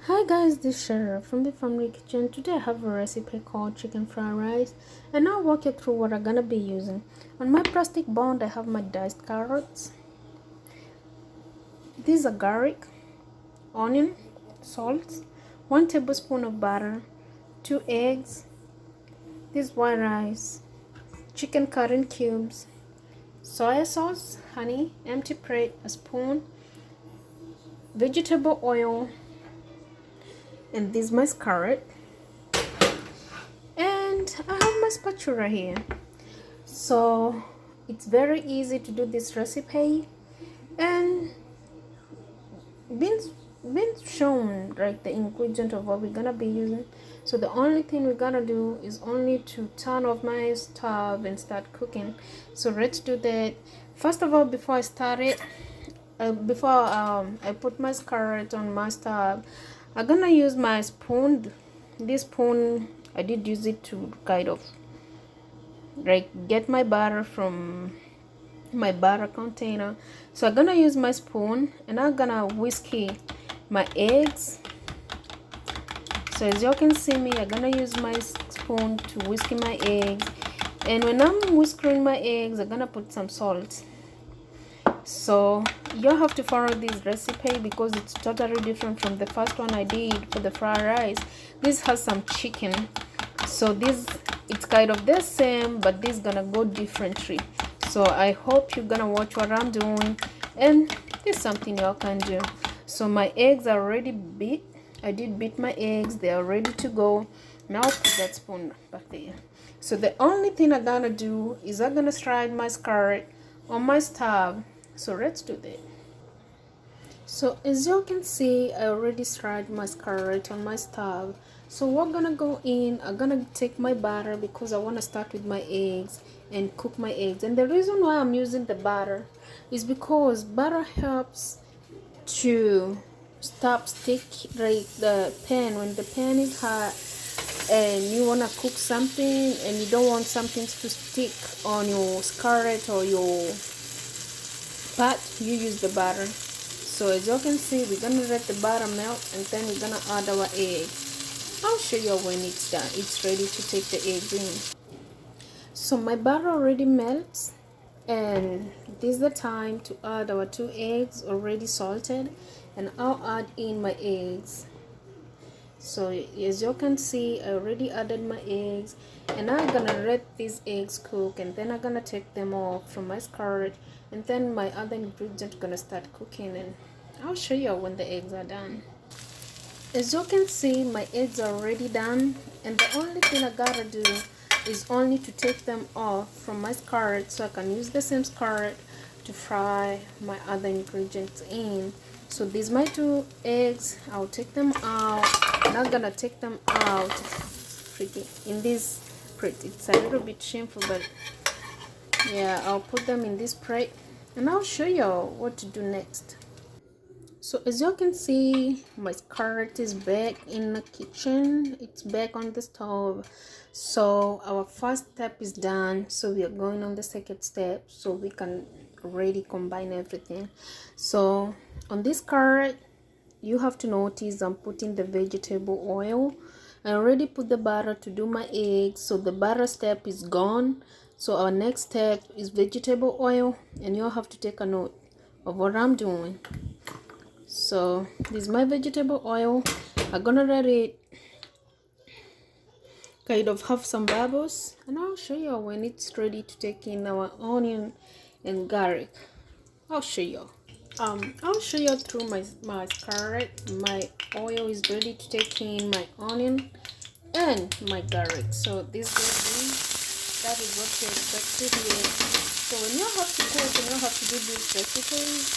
Hi guys, this is Shiru from the family kitchen. Today I have a recipe called chicken fried rice, and I'll walk you through what I'm gonna be using. On my plastic bowl I have my diced carrots. These are garlic, onion, salt, 1 tablespoon of butter, 2 eggs, this white rice, chicken cut in cubes, soy sauce, honey, empty plate, a spoon, vegetable oil, and this my carrot. And I have my spatula here, so it's very easy to do this recipe and been shown like the ingredient of what we're gonna be using. So the only thing we're gonna do is only to turn off my stove and start cooking. So let's do that. First of all, before I start it, before I put my carrot on my stove, I'm gonna use my spoon. This spoon I did use it to kind of like get my butter from my butter container. So I'm gonna use my spoon and I'm gonna whiskey my eggs. So as you can see me, I'm gonna use my spoon to whiskey my eggs, and when I'm whisking my eggs I'm gonna put some salt. So you have to follow this recipe because it's totally different from the first one I did for the fried rice. This has some chicken, so this it's kind of the same, but this gonna go differently. So I hope you're gonna watch what I'm doing, and this is something y'all can do. So my eggs are already beat. I did beat my eggs, they are ready to go. Now I'll put that spoon back there. So the only thing I'm gonna do is I'm gonna slide my carrot on my stove. So let's do that. So as you can see, I already fried my carrot on my stove. So we're gonna go in, I'm gonna take my butter because I want to start with my eggs and cook my eggs. And the reason why I'm using the butter is because butter helps to stop stick like the pan when the pan is hot and you want to cook something and you don't want something to stick on your carrot or your pot. You use the butter. So as you can see, we're gonna let the butter melt and then we're gonna add our eggs. I'll show you when it's done. It's ready to take the eggs in. So my butter already melts, and this is the time to add our 2 eggs already salted, and I'll add in my eggs. So as you can see, I already added my eggs, and I'm gonna let these eggs cook, and then I'm gonna take them off from my carrot, and then my other ingredient gonna start cooking, and I'll show you when the eggs are done. As you can see, my eggs are already done, and the only thing I gotta do is only to take them off from my carrot so I can use the same carrot to fry my other ingredients in. So these my 2 eggs, I'll take them out. I'm not gonna take them out in this plate. It's a little bit shameful, but yeah, I'll put them in this plate and I'll show you what to do next. So as you can see, my carrot is back in the kitchen. It's back on the stove. So our first step is done. So we are going on the second step so we can already combine everything. So on this carrot, you have to notice I'm putting the vegetable oil. I already put the butter to do my eggs, so the butter step is gone. So our next step is vegetable oil, and you'll have to take a note of what I'm doing. So this is my vegetable oil. I'm gonna let it kind of have some bubbles, and I'll show you when it's ready to take in our onion and garlic. I'll show you. I'll show you through my carrot. My oil is ready to take in my onion and my garlic. So this ready. That is what you expect to hear. So when you have to cook and you have to do these recipes,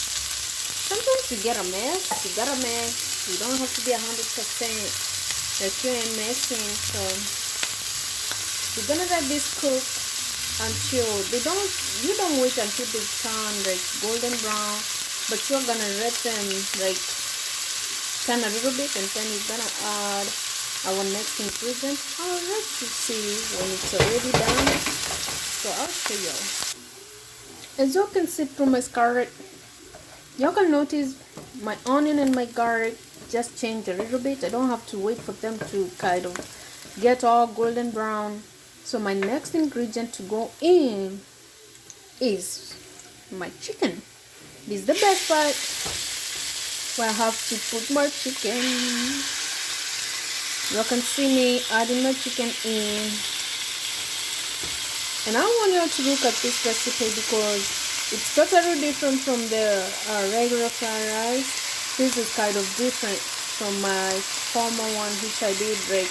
sometimes you get a mess. You got a mess. You don't have to be 100% that you ain't messing. So you're gonna let this cook until you don't wait until they turn like golden brown, but you're gonna let them like turn a little bit, and then you're gonna add our next ingredient. I'll let you see when it's already done. So I'll show you. As you can see through my carrot, you can notice my onion and my garlic just change a little bit. I don't have to wait for them to kind of get all golden brown. So my next ingredient to go in is my chicken. This is the best part, where I have to put my chicken. You can see me adding my chicken in. And I want you to look at this recipe because it's totally different from the regular fried rice. This is kind of different from my former one, which I did like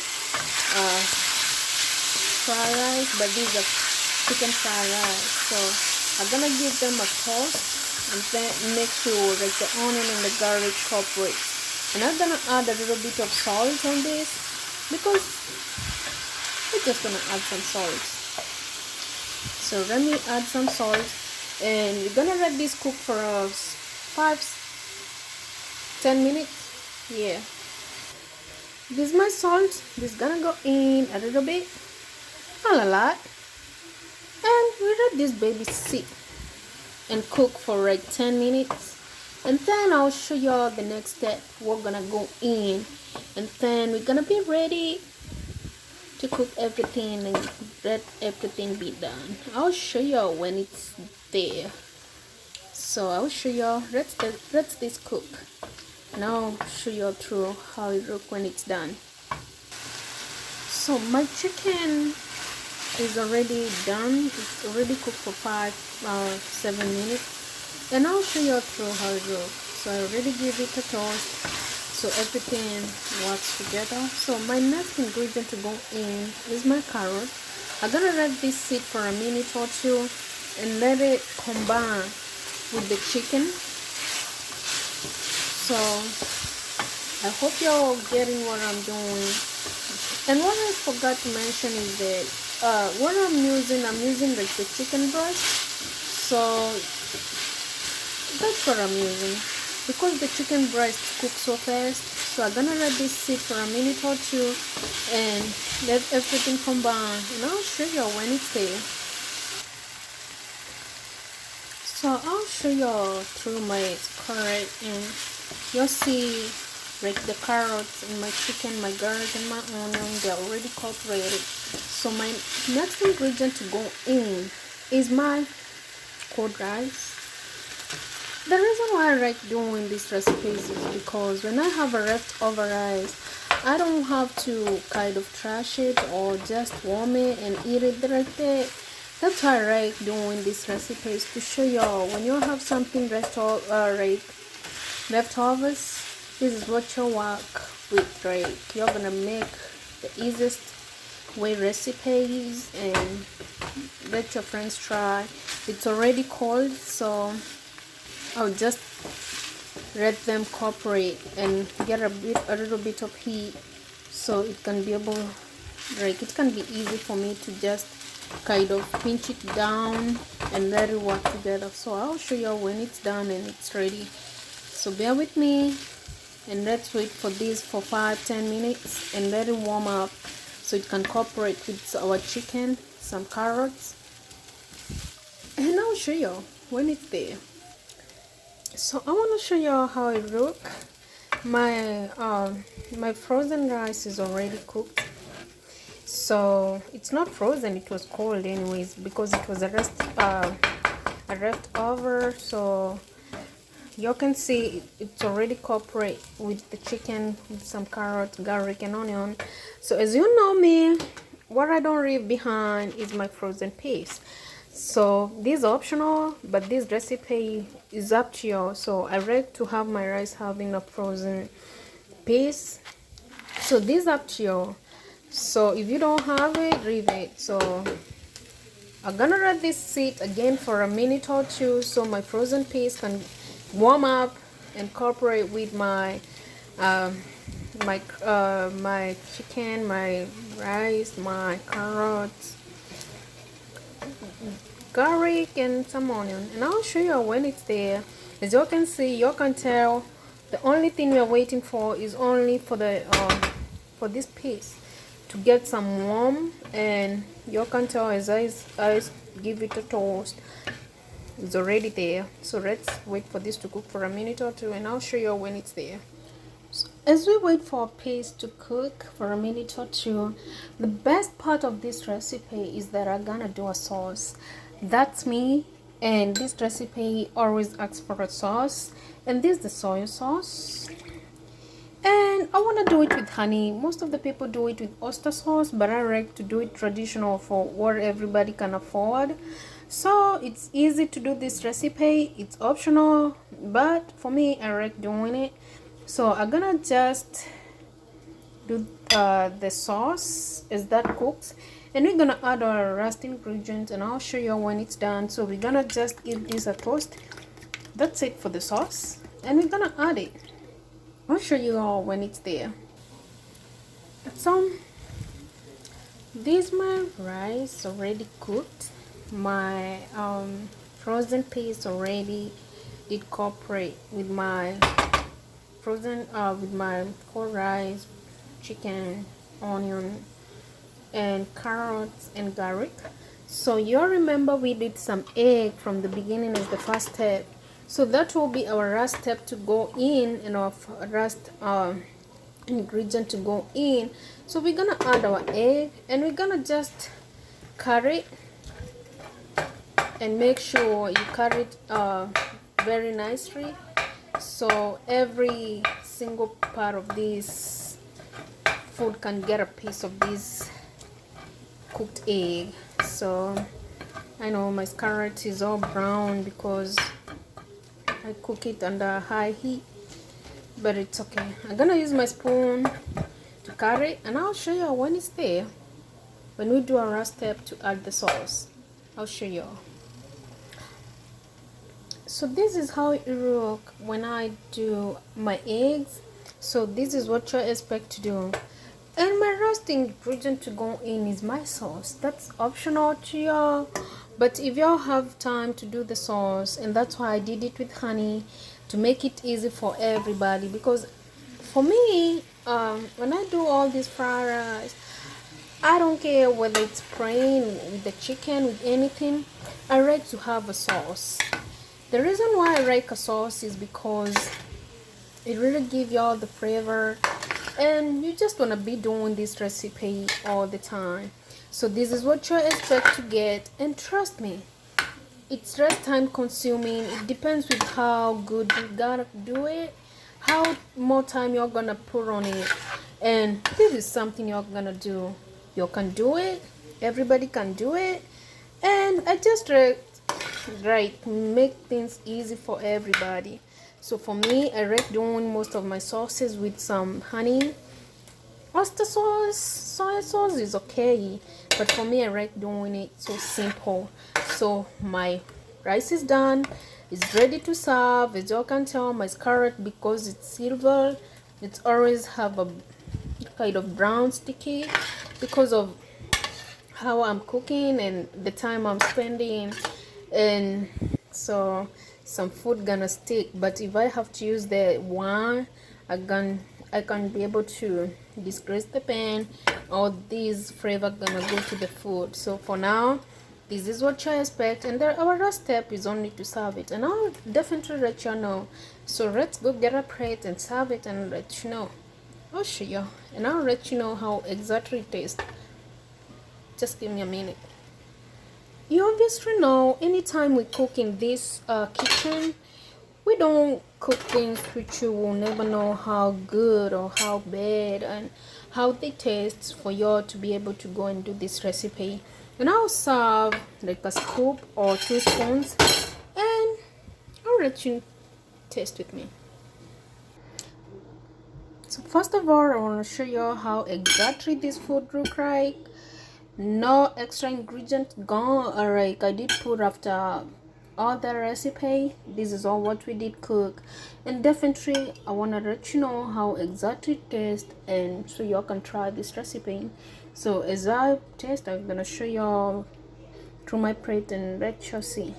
fried rice, but this is a chicken fried rice. So I'm gonna give them a toast and then make sure like the onion and the garlic cooperate. And I'm gonna add a little bit of salt on this because we're just gonna add some salt. So let me add some salt, and we're gonna let this cook for 5-10 minutes. Yeah, this is my salt. This is gonna go in a little bit, not a lot, and we let this baby sit and cook for like 10 minutes, and then I'll show y'all the next step. We're gonna go in, and then we're gonna be ready to cook everything and let everything be done. I'll show y'all when it's there. So I'll show y'all. Let this cook, and I'll show y'all through how it looks when it's done. So my chicken is already done. It's already cooked for 5-7 minutes, and I'll show y'all through how it looks. So I already give it a toast, so everything works together. So my next ingredient to go in is my carrot. I'm gonna let this sit for a minute or two and let it combine with the chicken. So I hope you're getting what I'm doing. And what I forgot to mention is that what I'm using like the chicken breast. So that's what I'm using, because the chicken breast cooks so fast. So I'm gonna let this sit for a minute or two and let everything combine, and I'll show you when it's there. So I'll show you through my carrot, and you'll see like the carrots and my chicken, my garlic and my onion, they're already cooperated. So my next ingredient to go in is my cold rice. The reason why I like doing these recipes is because when I have a leftover rice, I don't have to kind of trash it or just warm it and eat it like that. That's why I like doing these recipes, to show y'all when you have something leftovers, this is what you work with, right? You're gonna make the easiest way recipes and let your friends try. It's already cold, so I'll just let them cooperate and get a little bit of heat, so it can be able, like, it can be easy for me to just kind of pinch it down and let it work together. So I'll show you when it's done and it's ready. So bear with me, and let's wait for this for 5-10 minutes and let it warm up so it can cooperate with our chicken, some carrots, and I'll show you when it's there. So I want to show you how it look. My frozen rice is already cooked. So it's not frozen, it was cold anyways, because it was a leftover. So you can see it's already cooperate with the chicken, with some carrot, garlic and onion. So as you know me, what I don't leave behind is my frozen paste. So this is optional, but this recipe is up to you. So I like to have my rice having a frozen paste, so this is up to you. So if you don't have it, leave it. So I'm gonna let this sit again for a minute or two so my frozen paste can warm up and cooperate with my my chicken, my rice, my carrots, garlic and some onion, and I'll show you when it's there. As you can see, you can tell the only thing we're waiting for is only for the for this piece to get some warm, and you can tell as I give it a toast, it's already there. So let's wait for this to cook for a minute or two, and I'll show you when it's there. So As we wait for our paste to cook for a minute or two, the best part of this recipe is that I'm gonna do a sauce. That's me, and this recipe always asks for a sauce, and this is the soy sauce. And I want to do it with honey. Most of the people do it with oyster sauce, but I like to do it traditional for what everybody can afford. So it's easy to do this recipe. It's optional, but for me, I like doing it. So I'm gonna just do the sauce as that cooks, and we're gonna add our rest ingredients, and I'll show you when it's done. So we're gonna just give this a toast. That's it for the sauce, and we're gonna add it. I'll show you all when it's there. So this my rice already cooked. My frozen paste already did cooperate with my frozen with my whole rice, chicken, onion, and carrots and garlic. So you remember we did some egg from the beginning as the first step. So that will be our last step to go in, and our last ingredient to go in. So we're gonna add our egg, and we're gonna just cut it, and make sure you cut it very nicely, so every single part of this food can get a piece of this cooked egg. So I know my carrot is all brown because I cook it under high heat, but it's okay. I'm gonna use my spoon to cut it, and I'll show you when it's there. When we do our last step to add the sauce, I'll show you. So this is how it look when I do my eggs. So this is what you expect to do. And my last ingredient to go in is my sauce. That's optional to y'all, but if y'all have time to do the sauce, and that's why I did it with honey, to make it easy for everybody. Because for me, when I do all these fried rice, I don't care whether it's plain with the chicken, with anything, I like to have a sauce. The reason why I like a sauce is because it really gives y'all the flavor, and you just want to be doing this recipe all the time. So this is what you expect to get, and trust me, it's less time consuming. It depends with how good you gotta do it, how more time you're gonna put on it. And this is something you're gonna do. You can do it, everybody can do it, and I just make things easy for everybody. So for me, I like doing most of my sauces with some honey. Oyster sauce, soy sauce is okay, but for me, I like doing it so simple. So my rice is done, it's ready to serve. As you can tell, my carrot, because it's silver, it always have a kind of brown sticky because of how I'm cooking and the time I'm spending, and so some food gonna stick. But if I have to use the one, I can be able to disgrace the pan, or this flavor gonna go to the food. So for now, this is what you expect, and our last step is only to serve it, and I'll definitely let you know. So let's go get a plate and serve it and let you know. I'll show you, and I'll let you know how exactly it tastes. Just give me a minute. You obviously know, anytime we cook in this kitchen, we don't cook things which you will never know how good or how bad and how they taste for you to be able to go and do this recipe. And I'll serve like a scoop or 2 spoons, and I'll let you taste with me. So first of all, I want to show you how exactly this food look like. No extra ingredient gone, like I did put after all the recipe. This is all what we did cook, and definitely I want to let you know how exactly it tastes, and so you can try this recipe. So as I taste, I'm gonna show you through my plate and let you see.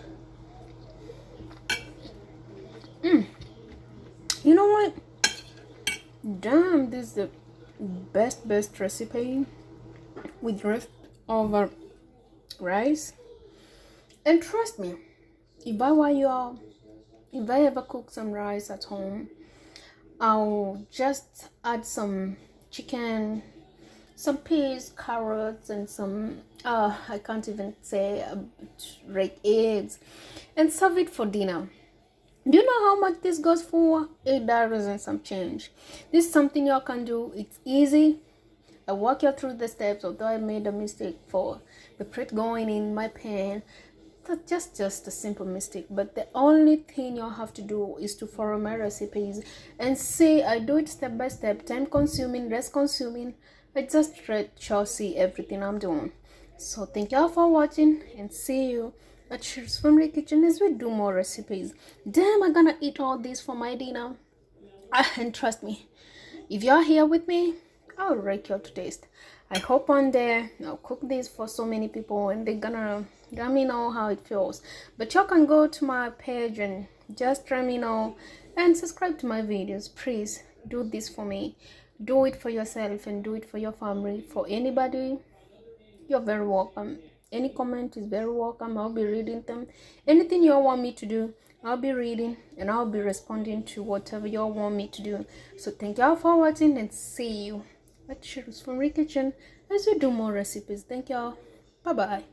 You know what, damn, this is the best recipe with leftover rice. And trust me, if I were y'all, if I ever cook some rice at home, I'll just add some chicken, some peas, carrots, and some I can't even say like eggs, and serve it for dinner. Do you know how much this goes for? $8 and some change. This is something you can do. It's easy. I walk you through the steps, although I made a mistake for the bread going in my pan. That's just a simple mistake, but the only thing you have to do is to follow my recipes and see I do it step by step, time consuming, less consuming. I just let you see everything I'm doing. So thank you all for watching, and see you at Shiru's Family Kitchen as we do more recipes. Damn, I'm gonna eat all this for my dinner. And trust me, if you're here with me, I'll rate you to taste. I hope one day I'll cook this for so many people and they're gonna let me know how it feels. But you can go to my page and just let me know and subscribe to my videos. Please do this for me. Do it for yourself and do it for your family. For anybody, you're very welcome. Any comment is very welcome. I'll be reading them. Anything you all want me to do, I'll be reading and I'll be responding to whatever you all want me to do. So thank you all for watching, and see you at Shiru's Family Kitchen as we do more recipes. Thank you all. Bye bye.